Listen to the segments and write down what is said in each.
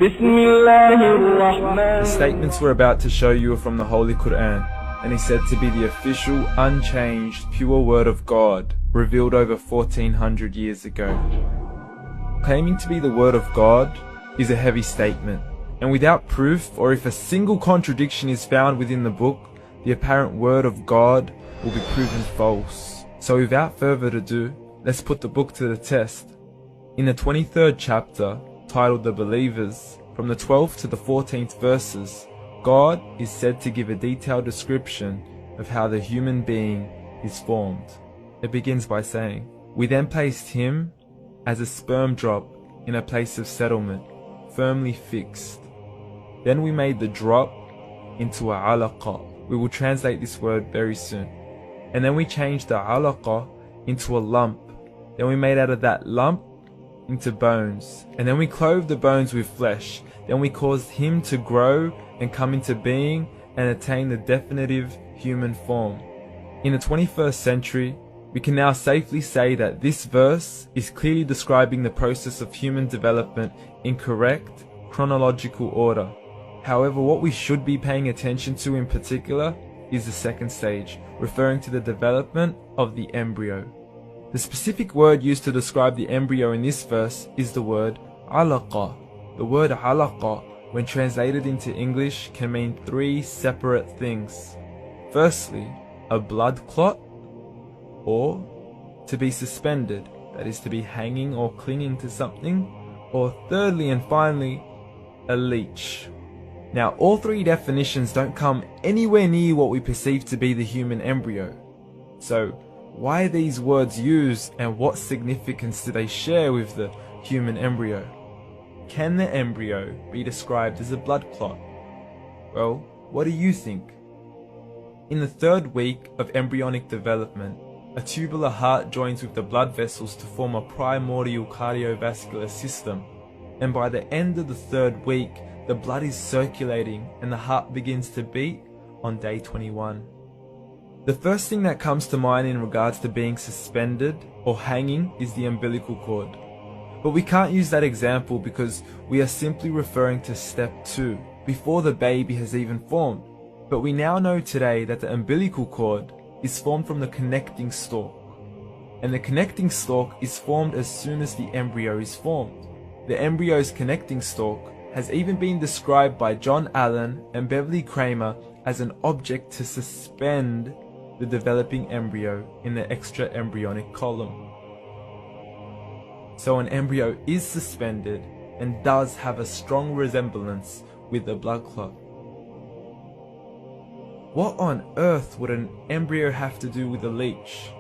The statements we're about to show you are from the Holy Quran, and is said to be the official, unchanged, pure word of God, revealed over 1400 years ago. Claiming to be the word of God is a heavy statement, and without proof, or if a single contradiction is found within the book, the apparent word of God will be proven false. So without further ado, let's put the book to the test. In the 23rd chapter, titled The Believers, from the 12th to the 14th verses, God is said to give a detailed description of how the human being is formed. It begins by saying, "We then placed him as a sperm drop in a place of settlement, firmly fixed. Then we made the drop into a alaqa." We will translate this word very soon. "And then we changed the alaqa into a lump. Then we made out of that lump into bones. And then we clothed the bones with flesh. Then we caused him to grow and come into being and attain the definitive human form." In the 21st century, we can now safely say that this verse is clearly describing the process of human development in correct chronological order. However, what we should be paying attention to in particular is the second stage, referring to the development of the embryo. The specific word used to describe the embryo in this verse is the word alaqa. The word alaqa, when translated into English, can mean three separate things. Firstly, a blood clot, or to be suspended, that is to be hanging or clinging to something, or thirdly and finally, a leech. Now, all three definitions don't come anywhere near what we perceive to be the human embryo. So, why are these words used, and what significance do they share with the human embryo? Can the embryo be described as a blood clot? Well, what do you think? In the third week of embryonic development, a tubular heart joins with the blood vessels to form a primordial cardiovascular system, and by the end of the third week, the blood is circulating and the heart begins to beat on day 21. The first thing that comes to mind in regards to being suspended or hanging is the umbilical cord. But we can't use that example because we are simply referring to step 2, before the baby has even formed. But we now know today that the umbilical cord is formed from the connecting stalk. And the connecting stalk is formed as soon as the embryo is formed. The embryo's connecting stalk has even been described by John Allen and Beverly Kramer as an object to suspend the developing embryo in the extra-embryonic column. So an embryo is suspended and does have a strong resemblance with a blood clot. What on earth would an embryo have to do with a leech?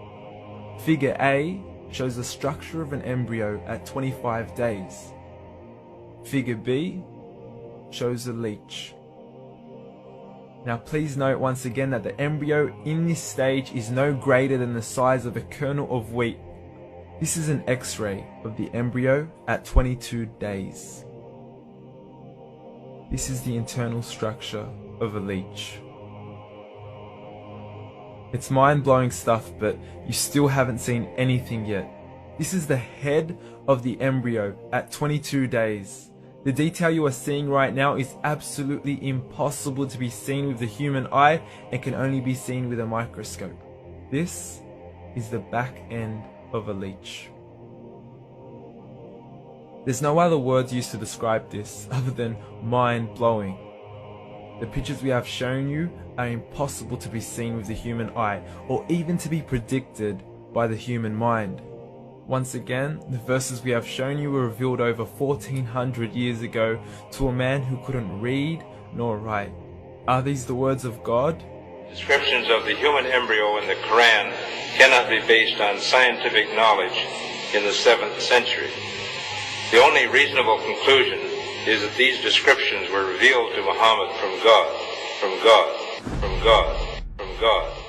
Figure A shows the structure of an embryo at 25 days. Figure B shows a leech. Now please note once again that the embryo in this stage is no greater than the size of a kernel of wheat. This is an X-ray of the embryo at 22 days. This is the internal structure of a leech. It's mind-blowing stuff, but you still haven't seen anything yet. This is the head of the embryo at 22 days. The detail you are seeing right now is absolutely impossible to be seen with the human eye and can only be seen with a microscope. This is the back end of a leech. There's no other words used to describe this other than mind-blowing. The pictures we have shown you are impossible to be seen with the human eye or even to be predicted by the human mind. Once again, the verses we have shown you were revealed over 1400 years ago to a man who couldn't read nor write. Are these the words of God? Descriptions of the human embryo in the Quran cannot be based on scientific knowledge in the 7th century. The only reasonable conclusion is that these descriptions were revealed to Muhammad from God, from God, from God, from God.